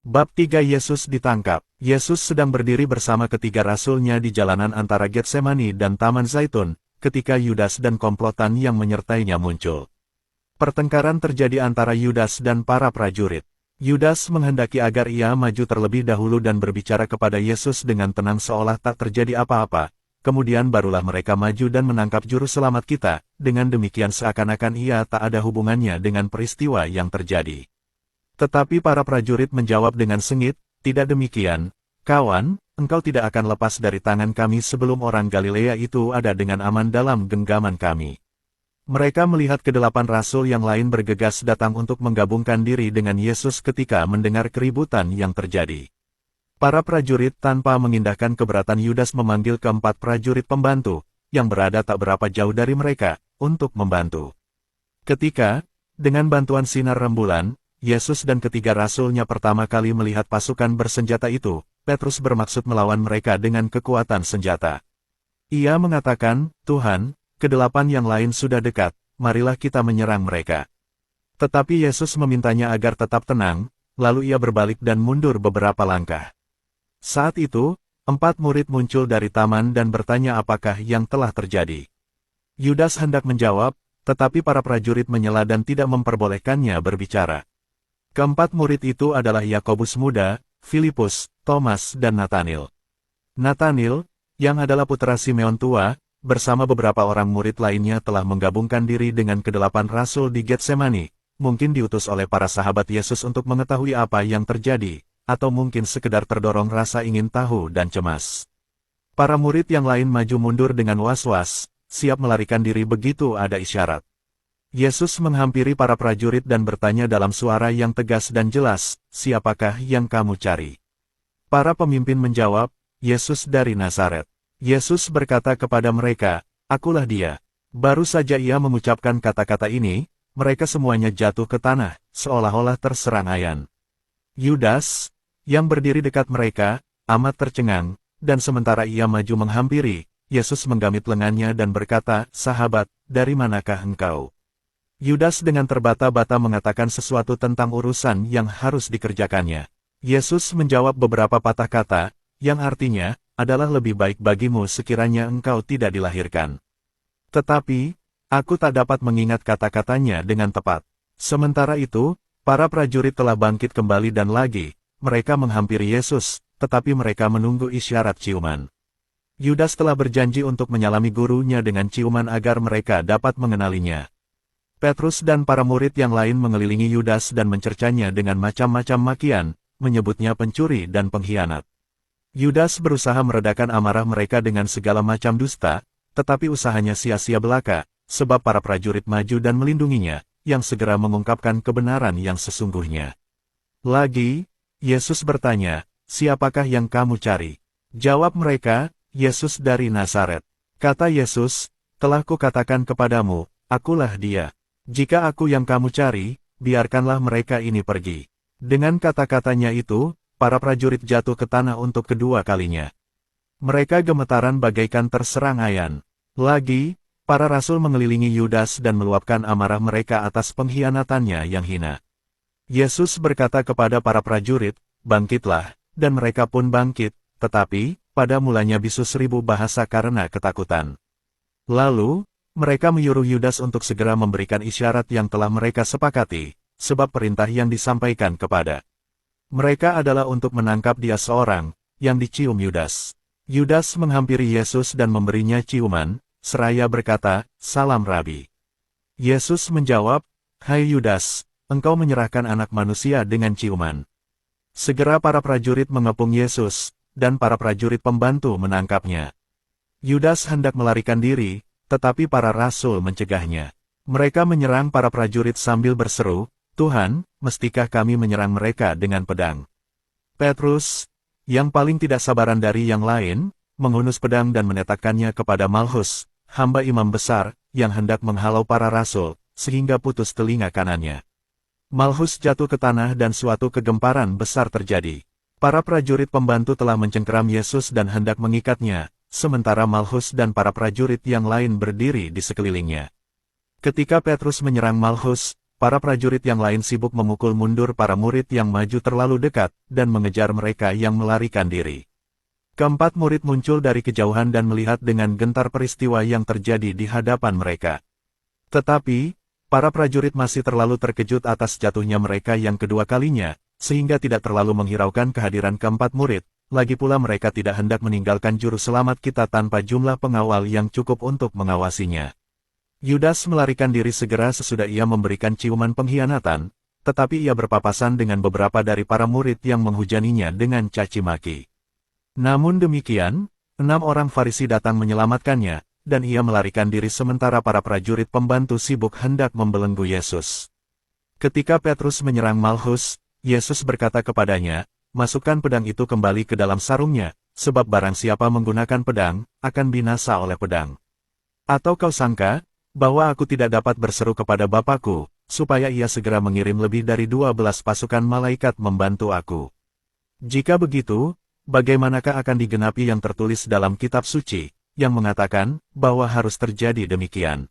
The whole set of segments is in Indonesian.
Bab 3 Yesus ditangkap. Yesus sedang berdiri bersama ketiga rasulnya di jalanan antara Getsemani dan Taman Zaitun, ketika Yudas dan komplotan yang menyertainya muncul. Pertengkaran terjadi antara Yudas dan para prajurit. Yudas menghendaki agar ia maju terlebih dahulu dan berbicara kepada Yesus dengan tenang seolah tak terjadi apa-apa. Kemudian barulah mereka maju dan menangkap juru selamat kita, dengan demikian seakan-akan ia tak ada hubungannya dengan peristiwa yang terjadi. Tetapi para prajurit menjawab dengan sengit, "Tidak demikian, kawan, engkau tidak akan lepas dari tangan kami sebelum orang Galilea itu ada dengan aman dalam genggaman kami." Mereka melihat kedelapan rasul yang lain bergegas datang untuk menggabungkan diri dengan Yesus ketika mendengar keributan yang terjadi. Para prajurit tanpa mengindahkan keberatan Yudas memanggil keempat prajurit pembantu, yang berada tak berapa jauh dari mereka, untuk membantu. Ketika, dengan bantuan sinar rembulan, Yesus dan ketiga rasulnya pertama kali melihat pasukan bersenjata itu, Petrus bermaksud melawan mereka dengan kekuatan senjata. Ia mengatakan, "Tuhan, kedelapan yang lain sudah dekat, marilah kita menyerang mereka." Tetapi Yesus memintanya agar tetap tenang, lalu ia berbalik dan mundur beberapa langkah. Saat itu, 4 murid muncul dari taman dan bertanya apakah yang telah terjadi. Yudas hendak menjawab, tetapi para prajurit menyela dan tidak memperbolehkannya berbicara. Keempat murid itu adalah Yakobus muda, Filipus, Thomas dan Natanil. Natanil, yang adalah putra Simeon tua, bersama beberapa orang murid lainnya telah menggabungkan diri dengan kedelapan rasul di Getsemani, mungkin diutus oleh para sahabat Yesus untuk mengetahui apa yang terjadi, atau mungkin sekedar terdorong rasa ingin tahu dan cemas. Para murid yang lain maju mundur dengan was-was, siap melarikan diri begitu ada isyarat. Yesus menghampiri para prajurit dan bertanya dalam suara yang tegas dan jelas, "Siapakah yang kamu cari?" Para pemimpin menjawab, "Yesus dari Nazaret." Yesus berkata kepada mereka, "Akulah dia." Baru saja ia mengucapkan kata-kata ini, mereka semuanya jatuh ke tanah, seolah-olah terserang-ayan. Yudas, yang berdiri dekat mereka, amat tercengang, dan sementara ia maju menghampiri, Yesus menggamit lengannya dan berkata, "Sahabat, dari manakah engkau?" Yudas dengan terbata-bata mengatakan sesuatu tentang urusan yang harus dikerjakannya. Yesus menjawab beberapa patah kata, yang artinya, adalah lebih baik bagimu sekiranya engkau tidak dilahirkan. Tetapi, aku tak dapat mengingat kata-katanya dengan tepat. Sementara itu, para prajurit telah bangkit kembali dan lagi, mereka menghampiri Yesus, tetapi mereka menunggu isyarat ciuman. Yudas telah berjanji untuk menyalami gurunya dengan ciuman agar mereka dapat mengenalinya. Petrus dan para murid yang lain mengelilingi Yudas dan mencercanya dengan macam-macam makian, menyebutnya pencuri dan pengkhianat. Yudas berusaha meredakan amarah mereka dengan segala macam dusta, tetapi usahanya sia-sia belaka, sebab para prajurit maju dan melindunginya, yang segera mengungkapkan kebenaran yang sesungguhnya. Lagi, Yesus bertanya, "Siapakah yang kamu cari?" Jawab mereka, "Yesus dari Nazaret." Kata Yesus, "Telah kukatakan kepadamu, akulah dia. Jika aku yang kamu cari, biarkanlah mereka ini pergi." Dengan kata-katanya itu, para prajurit jatuh ke tanah untuk kedua kalinya. Mereka gemetaran bagaikan terserang-ayan. Lagi, para rasul mengelilingi Yudas dan meluapkan amarah mereka atas pengkhianatannya yang hina. Yesus berkata kepada para prajurit, "Bangkitlah," dan mereka pun bangkit, tetapi, pada mulanya bisu 1000 bahasa karena ketakutan. Lalu, mereka menyuruh Yudas untuk segera memberikan isyarat yang telah mereka sepakati, sebab perintah yang disampaikan kepada mereka adalah untuk menangkap dia seorang, yang dicium Yudas. Yudas menghampiri Yesus dan memberinya ciuman, seraya berkata, "Salam Rabi." Yesus menjawab, "Hai Yudas, engkau menyerahkan anak manusia dengan ciuman." Segera para prajurit mengepung Yesus, dan para prajurit pembantu menangkapnya. Yudas hendak melarikan diri, tetapi para rasul mencegahnya. Mereka menyerang para prajurit sambil berseru, "Tuhan, mestikah kami menyerang mereka dengan pedang?" Petrus, yang paling tidak sabaran dari yang lain, menghunus pedang dan menetakkannya kepada Malchus, hamba imam besar, yang hendak menghalau para rasul, sehingga putus telinga kanannya. Malchus jatuh ke tanah dan suatu kegemparan besar terjadi. Para prajurit pembantu telah mencengkeram Yesus dan hendak mengikatnya, sementara Malchus dan para prajurit yang lain berdiri di sekelilingnya. Ketika Petrus menyerang Malchus, para prajurit yang lain sibuk memukul mundur para murid yang maju terlalu dekat, dan mengejar mereka yang melarikan diri. Keempat murid muncul dari kejauhan dan melihat dengan gentar peristiwa yang terjadi di hadapan mereka. Tetapi, para prajurit masih terlalu terkejut atas jatuhnya mereka yang kedua kalinya, sehingga tidak terlalu menghiraukan kehadiran keempat murid. Lagi pula mereka tidak hendak meninggalkan juru selamat kita tanpa jumlah pengawal yang cukup untuk mengawasinya. Yudas melarikan diri segera sesudah ia memberikan ciuman pengkhianatan, tetapi ia berpapasan dengan beberapa dari para murid yang menghujaninya dengan caci maki. Namun demikian, 6 orang Farisi datang menyelamatkannya, dan ia melarikan diri sementara para prajurit pembantu sibuk hendak membelenggu Yesus. Ketika Petrus menyerang Malchus, Yesus berkata kepadanya, "Masukkan pedang itu kembali ke dalam sarungnya, sebab barang siapa menggunakan pedang, akan binasa oleh pedang. Atau kau sangka, bahwa aku tidak dapat berseru kepada Bapakku, supaya ia segera mengirim lebih dari 12 pasukan malaikat membantu aku? Jika begitu, bagaimanakah akan digenapi yang tertulis dalam kitab suci, yang mengatakan, bahwa harus terjadi demikian?"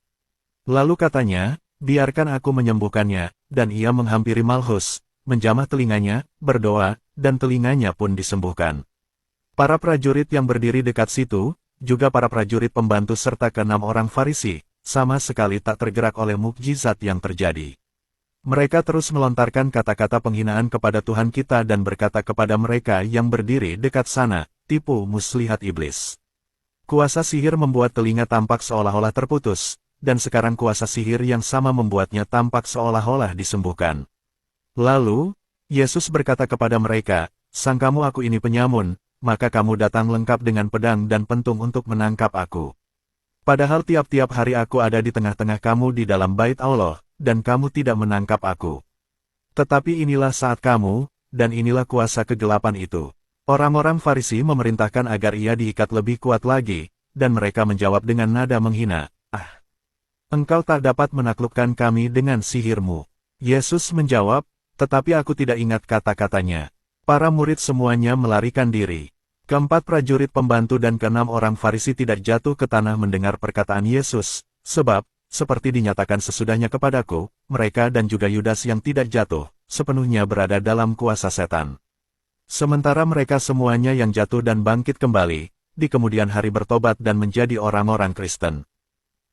Lalu katanya, "Biarkan aku menyembuhkannya," dan ia menghampiri Malchus, menjamah telinganya, berdoa, dan telinganya pun disembuhkan. Para prajurit yang berdiri dekat situ, juga para prajurit pembantu serta ke-6 orang Farisi, sama sekali tak tergerak oleh mukjizat yang terjadi. Mereka terus melontarkan kata-kata penghinaan kepada Tuhan kita dan berkata kepada mereka yang berdiri dekat sana, "Tipu muslihat iblis. Kuasa sihir membuat telinga tampak seolah-olah terputus, dan sekarang kuasa sihir yang sama membuatnya tampak seolah-olah disembuhkan." Lalu, Yesus berkata kepada mereka, "Sangkamu aku ini penyamun, maka kamu datang lengkap dengan pedang dan pentung untuk menangkap aku. Padahal tiap-tiap hari aku ada di tengah-tengah kamu di dalam bait Allah, dan kamu tidak menangkap aku. Tetapi inilah saat kamu, dan inilah kuasa kegelapan itu." Orang-orang Farisi memerintahkan agar ia diikat lebih kuat lagi, dan mereka menjawab dengan nada menghina, "Ah, engkau tak dapat menaklukkan kami dengan sihirmu." Yesus menjawab, "Tetapi aku tidak ingat kata-katanya." Para murid semuanya melarikan diri. Keempat prajurit pembantu dan ke-6 orang Farisi tidak jatuh ke tanah mendengar perkataan Yesus, sebab, seperti dinyatakan sesudahnya kepadaku, mereka dan juga Yudas yang tidak jatuh, sepenuhnya berada dalam kuasa setan. Sementara mereka semuanya yang jatuh dan bangkit kembali, di kemudian hari bertobat dan menjadi orang-orang Kristen.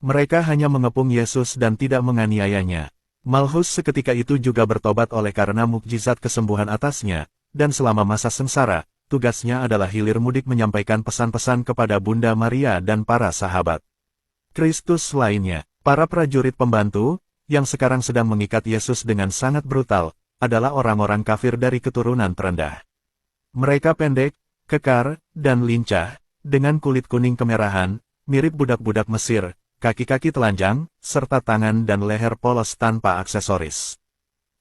Mereka hanya mengepung Yesus dan tidak menganiayanya. Malchus seketika itu juga bertobat oleh karena mukjizat kesembuhan atasnya, dan selama masa sengsara, tugasnya adalah hilir mudik menyampaikan pesan-pesan kepada Bunda Maria dan para sahabat Kristus lainnya. Para prajurit pembantu, yang sekarang sedang mengikat Yesus dengan sangat brutal, adalah orang-orang kafir dari keturunan terendah. Mereka pendek, kekar, dan lincah, dengan kulit kuning kemerahan, mirip budak-budak Mesir, kaki-kaki telanjang, serta tangan dan leher polos tanpa aksesoris.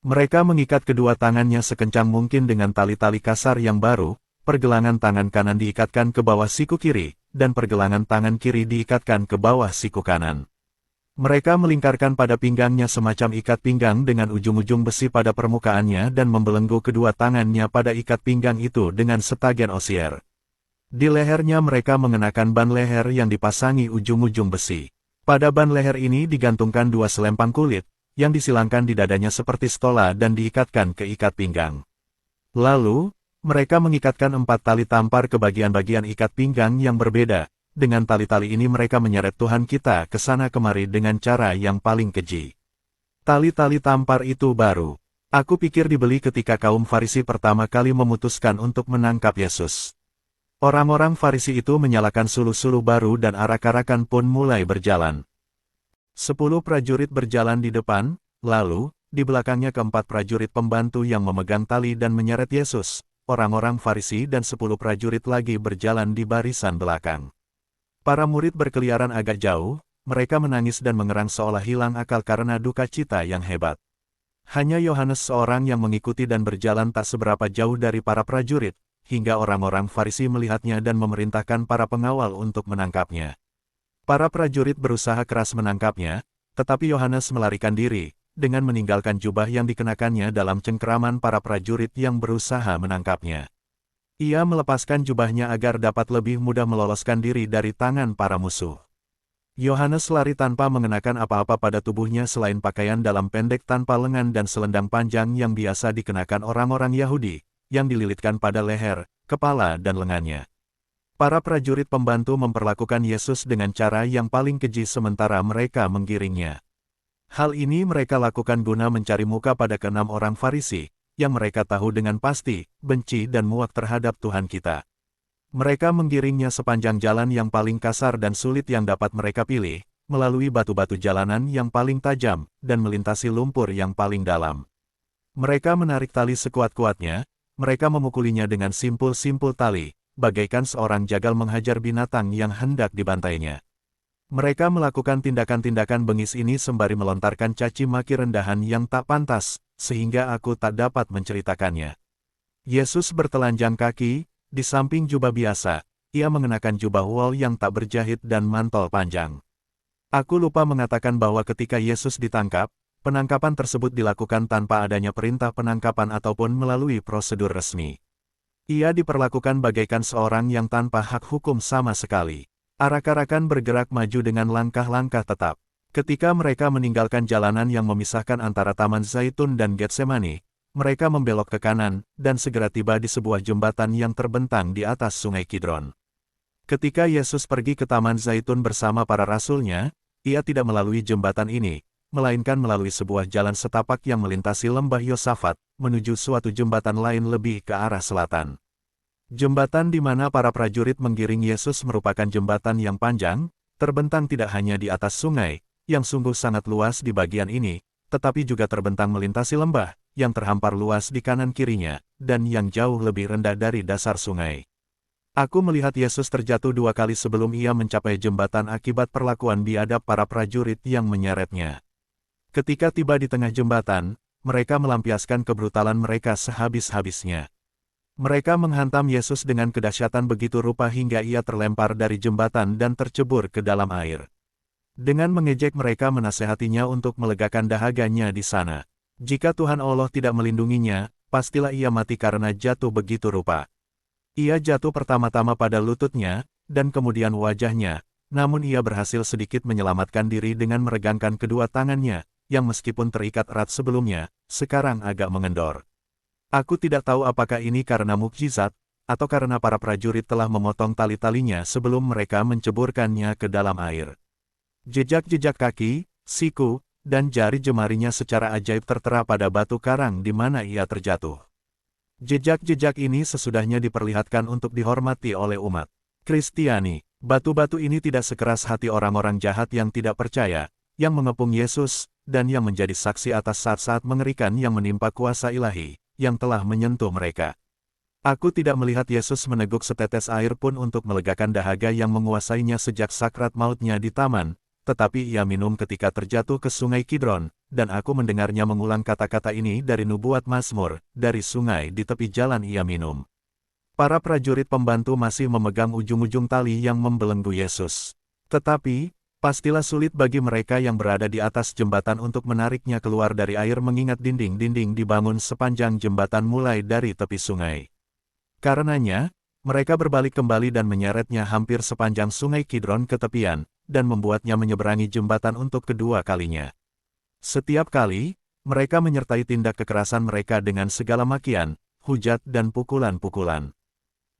Mereka mengikat kedua tangannya sekencang mungkin dengan tali-tali kasar yang baru, pergelangan tangan kanan diikatkan ke bawah siku kiri, dan pergelangan tangan kiri diikatkan ke bawah siku kanan. Mereka melingkarkan pada pinggangnya semacam ikat pinggang dengan ujung-ujung besi pada permukaannya dan membelenggu kedua tangannya pada ikat pinggang itu dengan setagen osier. Di lehernya mereka mengenakan ban leher yang dipasangi ujung-ujung besi. Pada ban leher ini digantungkan 2 selempang kulit, yang disilangkan di dadanya seperti stola dan diikatkan ke ikat pinggang. Lalu, mereka mengikatkan 4 tali tampar ke bagian-bagian ikat pinggang yang berbeda. Dengan tali-tali ini mereka menyeret Tuhan kita ke sana kemari dengan cara yang paling keji. Tali-tali tampar itu baru. Aku pikir dibeli ketika kaum Farisi pertama kali memutuskan untuk menangkap Yesus. Orang-orang Farisi itu menyalakan suluh-suluh baru dan arak-arakan pun mulai berjalan. 10 prajurit berjalan di depan, lalu, di belakangnya keempat prajurit pembantu yang memegang tali dan menyeret Yesus. Orang-orang Farisi dan 10 prajurit lagi berjalan di barisan belakang. Para murid berkeliaran agak jauh, mereka menangis dan mengerang seolah hilang akal karena duka cita yang hebat. Hanya Yohanes seorang yang mengikuti dan berjalan tak seberapa jauh dari para prajurit, hingga orang-orang Farisi melihatnya dan memerintahkan para pengawal untuk menangkapnya. Para prajurit berusaha keras menangkapnya, tetapi Yohanes melarikan diri, dengan meninggalkan jubah yang dikenakannya dalam cengkeraman para prajurit yang berusaha menangkapnya. Ia melepaskan jubahnya agar dapat lebih mudah meloloskan diri dari tangan para musuh. Yohanes lari tanpa mengenakan apa-apa pada tubuhnya selain pakaian dalam pendek tanpa lengan dan selendang panjang yang biasa dikenakan orang-orang Yahudi, yang dililitkan pada leher, kepala dan lengannya. Para prajurit pembantu memperlakukan Yesus dengan cara yang paling keji sementara mereka menggiringnya. Hal ini mereka lakukan guna mencari muka pada keenam orang Farisi, yang mereka tahu dengan pasti, benci dan muak terhadap Tuhan kita. Mereka menggiringnya sepanjang jalan yang paling kasar dan sulit yang dapat mereka pilih, melalui batu-batu jalanan yang paling tajam, dan melintasi lumpur yang paling dalam. Mereka menarik tali sekuat-kuatnya, mereka memukulinya dengan simpul-simpul tali, bagaikan seorang jagal menghajar binatang yang hendak dibantainya. Mereka melakukan tindakan-tindakan bengis ini sembari melontarkan caci maki rendahan yang tak pantas, sehingga aku tak dapat menceritakannya. Yesus bertelanjang kaki, di samping jubah biasa, ia mengenakan jubah wol yang tak berjahit dan mantel panjang. Aku lupa mengatakan bahwa ketika Yesus ditangkap, penangkapan tersebut dilakukan tanpa adanya perintah penangkapan ataupun melalui prosedur resmi. Ia diperlakukan bagaikan seorang yang tanpa hak hukum sama sekali. Arak-arakan bergerak maju dengan langkah-langkah tetap. Ketika mereka meninggalkan jalanan yang memisahkan antara Taman Zaitun dan Getsemani, mereka membelok ke kanan, dan segera tiba di sebuah jembatan yang terbentang di atas Sungai Kidron. Ketika Yesus pergi ke Taman Zaitun bersama para rasulnya, ia tidak melalui jembatan ini, melainkan melalui sebuah jalan setapak yang melintasi lembah Yosafat, menuju suatu jembatan lain lebih ke arah selatan. Jembatan di mana para prajurit menggiring Yesus merupakan jembatan yang panjang, terbentang tidak hanya di atas sungai, yang sungguh sangat luas di bagian ini, tetapi juga terbentang melintasi lembah, yang terhampar luas di kanan kirinya, dan yang jauh lebih rendah dari dasar sungai. Aku melihat Yesus terjatuh 2 kali sebelum ia mencapai jembatan akibat perlakuan biadab para prajurit yang menyeretnya. Ketika tiba di tengah jembatan, mereka melampiaskan kebrutalan mereka sehabis-habisnya. Mereka menghantam Yesus dengan kedahsyatan begitu rupa hingga ia terlempar dari jembatan dan tercebur ke dalam air. Dengan mengejek mereka menasehatinya untuk melegakan dahaganya di sana. Jika Tuhan Allah tidak melindunginya, pastilah ia mati karena jatuh begitu rupa. Ia jatuh pertama-tama pada lututnya, dan kemudian wajahnya, namun ia berhasil sedikit menyelamatkan diri dengan meregangkan kedua tangannya, yang meskipun terikat erat sebelumnya, sekarang agak mengendor. Aku tidak tahu apakah ini karena mukjizat, atau karena para prajurit telah memotong tali-talinya sebelum mereka menceburkannya ke dalam air. Jejak-jejak kaki, siku, dan jari jemarinya secara ajaib tertera pada batu karang di mana ia terjatuh. Jejak-jejak ini sesudahnya diperlihatkan untuk dihormati oleh umat Kristiani. Batu-batu ini tidak sekeras hati orang-orang jahat yang tidak percaya, yang mengepung Yesus, dan yang menjadi saksi atas saat-saat mengerikan yang menimpa kuasa ilahi, yang telah menyentuh mereka. Aku tidak melihat Yesus meneguk setetes air pun untuk melegakan dahaga yang menguasainya sejak sakrat mautnya di taman, tetapi ia minum ketika terjatuh ke Sungai Kidron, dan aku mendengarnya mengulang kata-kata ini dari nubuat Mazmur, dari sungai di tepi jalan ia minum. Para prajurit pembantu masih memegang ujung-ujung tali yang membelenggu Yesus. Tetapi, pastilah sulit bagi mereka yang berada di atas jembatan untuk menariknya keluar dari air mengingat dinding-dinding dibangun sepanjang jembatan mulai dari tepi sungai. Karenanya, mereka berbalik kembali dan menyeretnya hampir sepanjang Sungai Kidron ke tepian, dan membuatnya menyeberangi jembatan untuk kedua kalinya. Setiap kali, mereka menyertai tindak kekerasan mereka dengan segala makian, hujat dan pukulan-pukulan.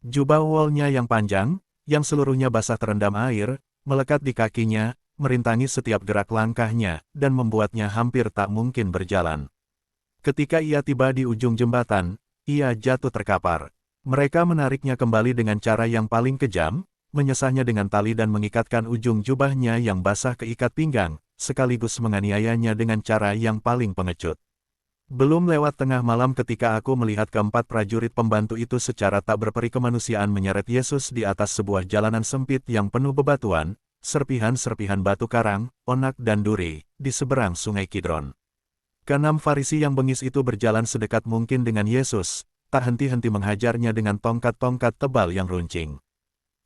Jubah wolnya yang panjang, yang seluruhnya basah terendam air, melekat di kakinya, merintangi setiap gerak langkahnya, dan membuatnya hampir tak mungkin berjalan. Ketika ia tiba di ujung jembatan, ia jatuh terkapar. Mereka menariknya kembali dengan cara yang paling kejam, menyesahnya dengan tali dan mengikatkan ujung jubahnya yang basah ke ikat pinggang, sekaligus menganiayanya dengan cara yang paling pengecut. Belum lewat tengah malam ketika aku melihat keempat prajurit pembantu itu secara tak berperi kemanusiaan menyeret Yesus di atas sebuah jalanan sempit yang penuh bebatuan, serpihan-serpihan batu karang, onak dan duri, di seberang Sungai Kidron. Keenam Farisi yang bengis itu berjalan sedekat mungkin dengan Yesus, tak henti-henti menghajarnya dengan tongkat-tongkat tebal yang runcing.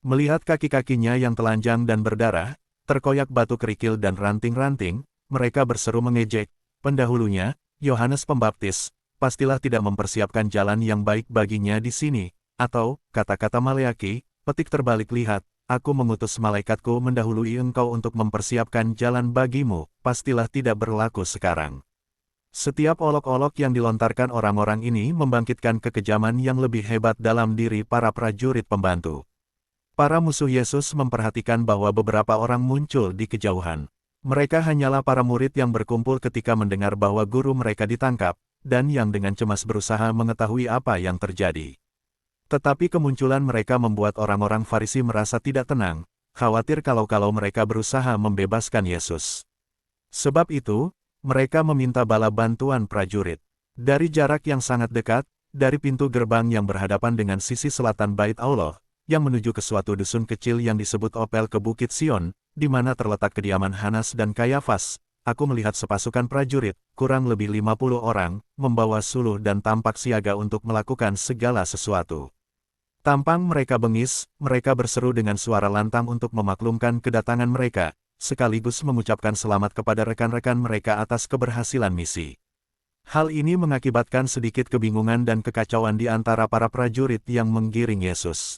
Melihat kaki-kakinya yang telanjang dan berdarah, terkoyak batu kerikil dan ranting-ranting, mereka berseru mengejek, pendahulunya, Yohanes Pembaptis, pastilah tidak mempersiapkan jalan yang baik baginya di sini, atau, kata-kata Maleaki, petik terbalik lihat, aku mengutus malaikatku mendahului engkau untuk mempersiapkan jalan bagimu, pastilah tidak berlaku sekarang. Setiap olok-olok yang dilontarkan orang-orang ini membangkitkan kekejaman yang lebih hebat dalam diri para prajurit pembantu. Para musuh Yesus memperhatikan bahwa beberapa orang muncul di kejauhan. Mereka hanyalah para murid yang berkumpul ketika mendengar bahwa guru mereka ditangkap, dan yang dengan cemas berusaha mengetahui apa yang terjadi. Tetapi kemunculan mereka membuat orang-orang Farisi merasa tidak tenang, khawatir kalau mereka berusaha membebaskan Yesus. Sebab itu, mereka meminta bala bantuan prajurit. Dari jarak yang sangat dekat, dari pintu gerbang yang berhadapan dengan sisi selatan Bait Allah, yang menuju ke suatu dusun kecil yang disebut Opel ke Bukit Sion, di mana terletak kediaman Hanas dan Kayafas, aku melihat sepasukan prajurit, kurang lebih 50 orang, membawa suluh dan tampak siaga untuk melakukan segala sesuatu. Tampang mereka bengis, mereka berseru dengan suara lantang untuk memaklumkan kedatangan mereka, sekaligus mengucapkan selamat kepada rekan-rekan mereka atas keberhasilan misi. Hal ini mengakibatkan sedikit kebingungan dan kekacauan di antara para prajurit yang menggiring Yesus.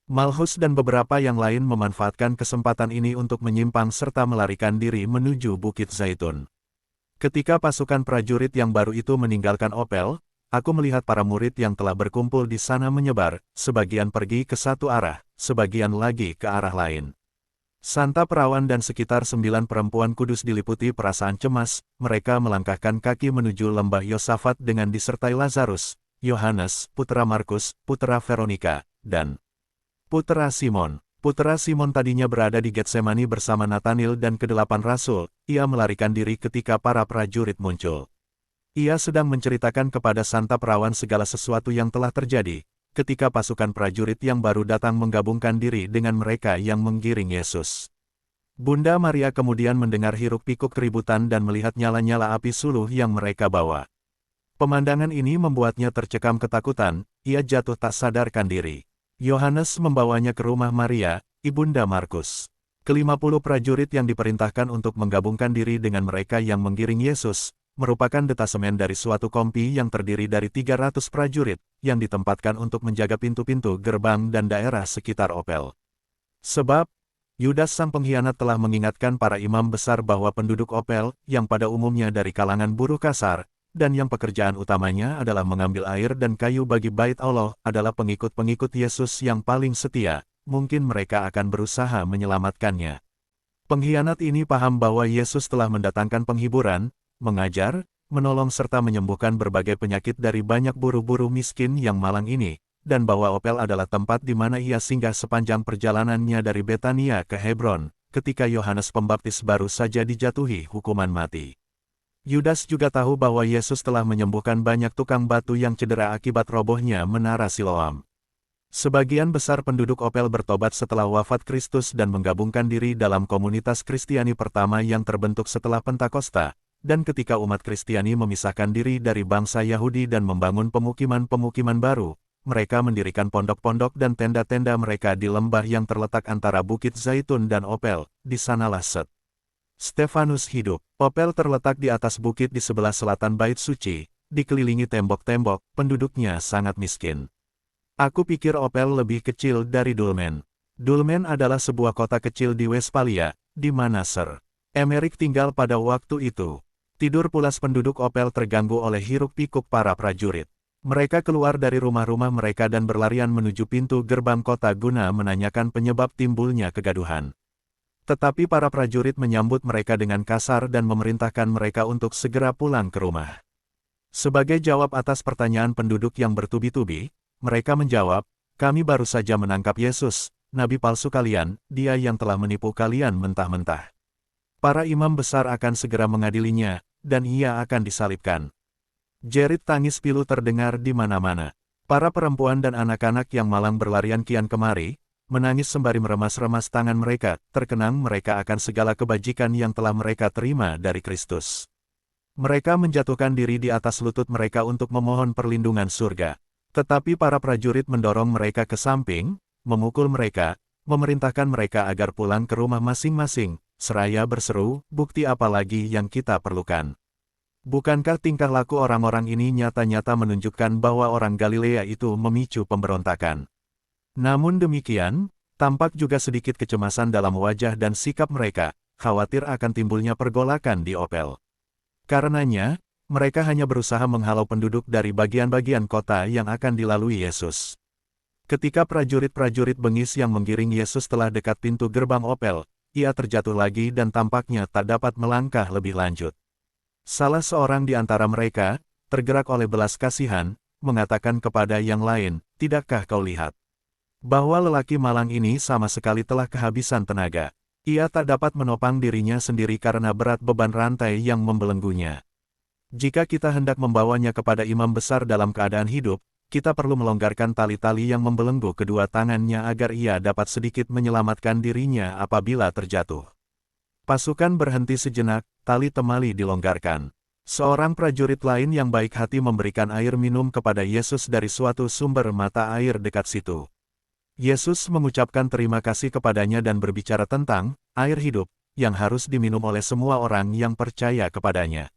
Malchus dan beberapa yang lain memanfaatkan kesempatan ini untuk menyimpang serta melarikan diri menuju Bukit Zaitun. Ketika pasukan prajurit yang baru itu meninggalkan Opel, aku melihat para murid yang telah berkumpul di sana menyebar, sebagian pergi ke satu arah, sebagian lagi ke arah lain. Santa Perawan dan sekitar 9 perempuan kudus diliputi perasaan cemas, mereka melangkahkan kaki menuju lembah Yosafat dengan disertai Lazarus, Yohanes, putra Markus, putra Veronika, dan putra Simon. Putra Simon tadinya berada di Getsemani bersama Natanil dan kedelapan rasul, ia melarikan diri ketika para prajurit muncul. Ia sedang menceritakan kepada Santa Perawan segala sesuatu yang telah terjadi, ketika pasukan prajurit yang baru datang menggabungkan diri dengan mereka yang menggiring Yesus. Bunda Maria kemudian mendengar hiruk-pikuk keributan dan melihat nyala-nyala api suluh yang mereka bawa. Pemandangan ini membuatnya tercekam ketakutan, ia jatuh tak sadarkan diri. Yohanes membawanya ke rumah Maria, ibunda Markus. Ke-50 prajurit yang diperintahkan untuk menggabungkan diri dengan mereka yang menggiring Yesus, merupakan detasemen dari suatu kompi yang terdiri dari 300 prajurit, yang ditempatkan untuk menjaga pintu-pintu gerbang dan daerah sekitar Opel. Sebab, Yudas sang pengkhianat telah mengingatkan para imam besar bahwa penduduk Opel, yang pada umumnya dari kalangan buruh kasar, dan yang pekerjaan utamanya adalah mengambil air dan kayu bagi Bait Allah, adalah pengikut-pengikut Yesus yang paling setia, mungkin mereka akan berusaha menyelamatkannya. Pengkhianat ini paham bahwa Yesus telah mendatangkan penghiburan, mengajar, menolong serta menyembuhkan berbagai penyakit dari banyak buruh-buruh miskin yang malang ini, dan bahwa Opel adalah tempat di mana ia singgah sepanjang perjalanannya dari Betania ke Hebron, ketika Yohanes Pembaptis baru saja dijatuhi hukuman mati. Yudas juga tahu bahwa Yesus telah menyembuhkan banyak tukang batu yang cedera akibat robohnya menara Siloam. Sebagian besar penduduk Opel bertobat setelah wafat Kristus dan menggabungkan diri dalam komunitas Kristiani pertama yang terbentuk setelah Pentakosta. Dan ketika umat Kristiani memisahkan diri dari bangsa Yahudi dan membangun pemukiman-pemukiman baru, mereka mendirikan pondok-pondok dan tenda-tenda mereka di lembah yang terletak antara Bukit Zaitun dan Opel, di sanalah Stefanus hidup. Opel terletak di atas bukit di sebelah selatan Bait Suci, dikelilingi tembok-tembok, penduduknya sangat miskin. Aku pikir Opel lebih kecil dari Dulmen. Dulmen adalah sebuah kota kecil di Westphalia, di mana Sir Emerick tinggal pada waktu itu. Tidur pulas penduduk Opel terganggu oleh hiruk-pikuk para prajurit. Mereka keluar dari rumah-rumah mereka dan berlarian menuju pintu gerbang kota guna menanyakan penyebab timbulnya kegaduhan. Tetapi para prajurit menyambut mereka dengan kasar dan memerintahkan mereka untuk segera pulang ke rumah. Sebagai jawab atas pertanyaan penduduk yang bertubi-tubi, mereka menjawab, "Kami baru saja menangkap Yesus, nabi palsu kalian, dia yang telah menipu kalian mentah-mentah. Para imam besar akan segera mengadilinya, dan ia akan disalibkan." Jerit tangis pilu terdengar di mana-mana. Para perempuan dan anak-anak yang malang berlarian kian kemari, menangis sembari meremas-remas tangan mereka, terkenang mereka akan segala kebajikan yang telah mereka terima dari Kristus. Mereka menjatuhkan diri di atas lutut mereka untuk memohon perlindungan surga. Tetapi para prajurit mendorong mereka ke samping, memukul mereka, memerintahkan mereka agar pulang ke rumah masing-masing, seraya berseru, "Bukti apa lagi yang kita perlukan? Bukankah tingkah laku orang-orang ini nyata-nyata menunjukkan bahwa orang Galilea itu memicu pemberontakan?" Namun demikian, Tampak juga sedikit kecemasan dalam wajah dan sikap mereka, khawatir akan timbulnya pergolakan di Opel. Karenanya, mereka hanya berusaha menghalau penduduk dari bagian-bagian kota yang akan dilalui Yesus. Ketika prajurit-prajurit bengis yang menggiring Yesus telah dekat pintu gerbang Opel, ia terjatuh lagi dan tampaknya tak dapat melangkah lebih lanjut. Salah seorang di antara mereka, tergerak oleh belas kasihan, mengatakan kepada yang lain, "Tidakkah kau lihat bahwa lelaki malang ini sama sekali telah kehabisan tenaga? Ia tak dapat menopang dirinya sendiri karena berat beban rantai yang membelenggunya. Jika kita hendak membawanya kepada imam besar dalam keadaan hidup, kita perlu melonggarkan tali-tali yang membelenggu kedua tangannya agar ia dapat sedikit menyelamatkan dirinya apabila terjatuh." Pasukan berhenti sejenak, tali temali dilonggarkan. Seorang prajurit lain yang baik hati memberikan air minum kepada Yesus dari suatu sumber mata air dekat situ. Yesus mengucapkan terima kasih kepadanya dan berbicara tentang air hidup yang harus diminum oleh semua orang yang percaya kepadanya.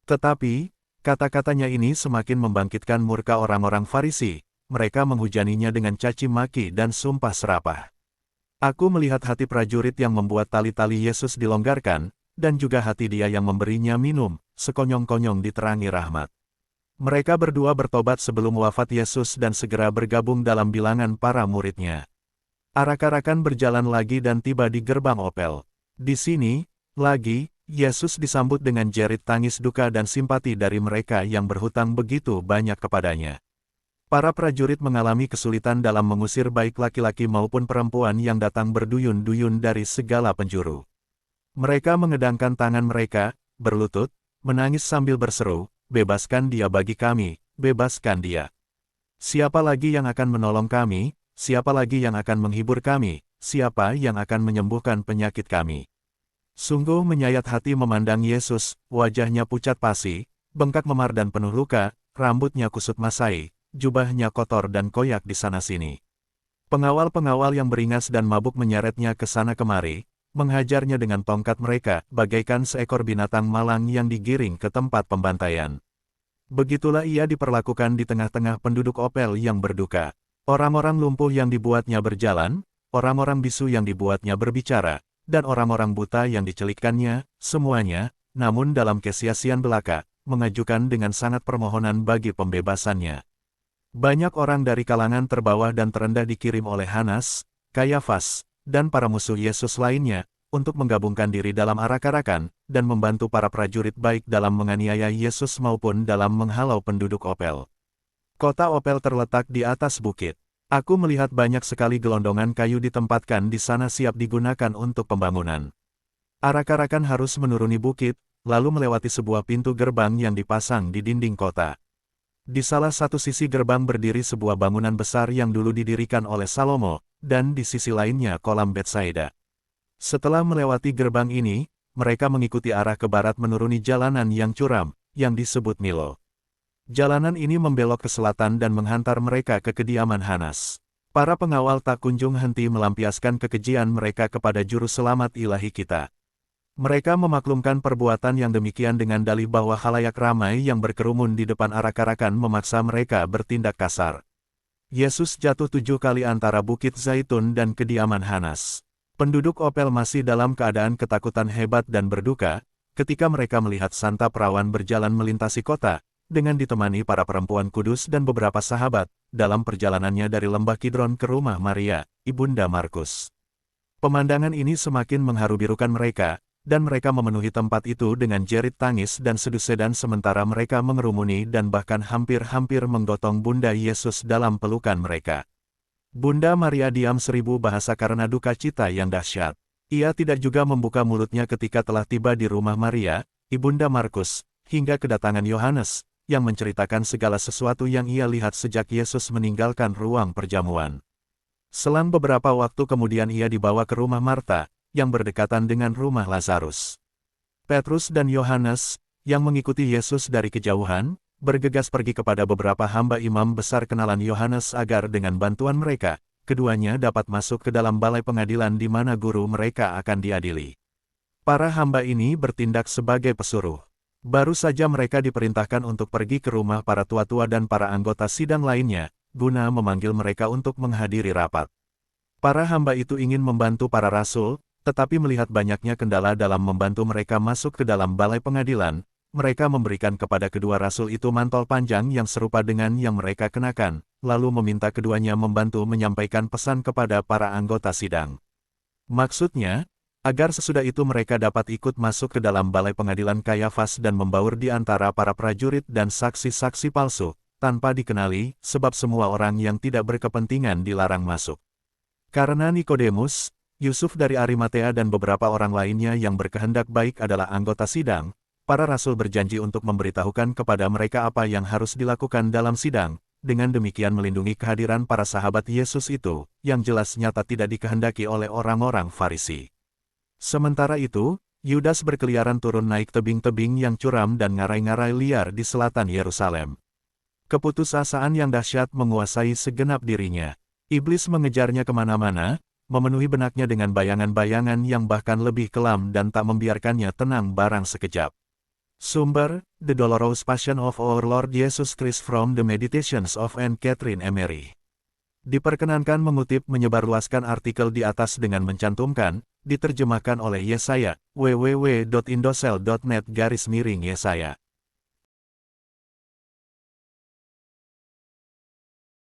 Tetapi, kata-katanya ini semakin membangkitkan murka orang-orang Farisi. Mereka menghujaninya dengan caci maki dan sumpah serapah. Aku melihat hati prajurit yang membuat tali-tali Yesus dilonggarkan, dan juga hati dia yang memberinya minum, sekonyong-konyong diterangi rahmat. Mereka berdua bertobat sebelum wafat Yesus dan segera bergabung dalam bilangan para muridnya. Arak-arakan berjalan lagi dan tiba di gerbang Opel. Di sini, lagi, Yesus disambut dengan jerit tangis duka dan simpati dari mereka yang berhutang begitu banyak kepadanya. Para prajurit mengalami kesulitan dalam mengusir baik laki-laki maupun perempuan yang datang berduyun-duyun dari segala penjuru. Mereka mengedangkan tangan mereka, berlutut, menangis sambil berseru, "Bebaskan dia bagi kami, bebaskan dia. Siapa lagi yang akan menolong kami? Siapa lagi yang akan menghibur kami? Siapa yang akan menyembuhkan penyakit kami?" Sungguh menyayat hati memandang Yesus, wajahnya pucat pasi, bengkak memar dan penuh luka, rambutnya kusut masai, jubahnya kotor dan koyak di sana-sini. Pengawal-pengawal yang beringas dan mabuk menyeretnya ke sana kemari, menghajarnya dengan tongkat mereka, bagaikan seekor binatang malang yang digiring ke tempat pembantaian. Begitulah ia diperlakukan di tengah-tengah penduduk Opel yang berduka. Orang-orang lumpuh yang dibuatnya berjalan, orang-orang bisu yang dibuatnya berbicara, dan orang-orang buta yang dicelikkannya, semuanya, namun dalam kesia-sian belaka, mengajukan dengan sangat permohonan bagi pembebasannya. Banyak orang dari kalangan terbawah dan terendah dikirim oleh Hanas, Kayafas, dan para musuh Yesus lainnya, untuk menggabungkan diri dalam arak-arakan, dan membantu para prajurit baik dalam menganiaya Yesus maupun dalam menghalau penduduk Opel. Kota Opel terletak di atas bukit. Aku melihat banyak sekali gelondongan kayu ditempatkan di sana siap digunakan untuk pembangunan. Arak-arakan harus menuruni bukit, lalu melewati sebuah pintu gerbang yang dipasang di dinding kota. Di salah satu sisi gerbang berdiri sebuah bangunan besar yang dulu didirikan oleh Salomo, dan di sisi lainnya kolam Betsaida. Setelah melewati gerbang ini, mereka mengikuti arah ke barat menuruni jalanan yang curam, yang disebut Milo. Jalanan ini membelok ke selatan dan menghantar mereka ke kediaman Hanas. Para pengawal tak kunjung henti melampiaskan kekejian mereka kepada juru selamat ilahi kita. Mereka memaklumkan perbuatan yang demikian dengan dalih bahwa khalayak ramai yang berkerumun di depan arak-arakan memaksa mereka bertindak kasar. Yesus jatuh 7 kali antara Bukit Zaitun dan kediaman Hanas. Penduduk Opel masih dalam keadaan ketakutan hebat dan berduka, ketika mereka melihat Santa Perawan berjalan melintasi kota, dengan ditemani para perempuan kudus dan beberapa sahabat, dalam perjalanannya dari lembah Kidron ke rumah Maria, ibunda Markus. Pemandangan ini semakin mengharu-birukan mereka, dan mereka memenuhi tempat itu dengan jerit tangis dan sedu-sedan sementara mereka mengerumuni dan bahkan hampir-hampir menggotong Bunda Yesus dalam pelukan mereka. Bunda Maria diam 1000 bahasa karena duka cita yang dahsyat. Ia tidak juga membuka mulutnya ketika telah tiba di rumah Maria, ibunda Markus, hingga kedatangan Yohanes, yang menceritakan segala sesuatu yang ia lihat sejak Yesus meninggalkan ruang perjamuan. Selang beberapa waktu kemudian ia dibawa ke rumah Marta, yang berdekatan dengan rumah Lazarus. Petrus dan Yohanes, yang mengikuti Yesus dari kejauhan, bergegas pergi kepada beberapa hamba imam besar kenalan Yohanes agar dengan bantuan mereka, keduanya dapat masuk ke dalam balai pengadilan di mana guru mereka akan diadili. Para hamba ini bertindak sebagai pesuruh. Baru saja mereka diperintahkan untuk pergi ke rumah para tua-tua dan para anggota sidang lainnya, guna memanggil mereka untuk menghadiri rapat. Para hamba itu ingin membantu para rasul, tetapi melihat banyaknya kendala dalam membantu mereka masuk ke dalam balai pengadilan, mereka memberikan kepada kedua rasul itu mantel panjang yang serupa dengan yang mereka kenakan, lalu meminta keduanya membantu menyampaikan pesan kepada para anggota sidang. Maksudnya, agar sesudah itu mereka dapat ikut masuk ke dalam balai pengadilan Kayafas dan membaur di antara para prajurit dan saksi-saksi palsu, tanpa dikenali, sebab semua orang yang tidak berkepentingan dilarang masuk. Karena Nikodemus, Yusuf dari Arimatea dan beberapa orang lainnya yang berkehendak baik adalah anggota sidang, para rasul berjanji untuk memberitahukan kepada mereka apa yang harus dilakukan dalam sidang, dengan demikian melindungi kehadiran para sahabat Yesus itu, yang jelas nyata tidak dikehendaki oleh orang-orang Farisi. Sementara itu, Yudas berkeliaran turun naik tebing-tebing yang curam dan ngarai-ngarai liar di selatan Yerusalem. Keputusasaan yang dahsyat menguasai segenap dirinya. Iblis mengejarnya kemana-mana, memenuhi benaknya dengan bayangan-bayangan yang bahkan lebih kelam dan tak membiarkannya tenang barang sekejap. Sumber, The Dolorous Passion of Our Lord Jesus Christ from the Meditations of Anne Catherine Emery. Diperkenankan mengutip menyebarluaskan artikel di atas dengan mencantumkan, diterjemahkan oleh Yesaya, www.indosel.net/Yesaya.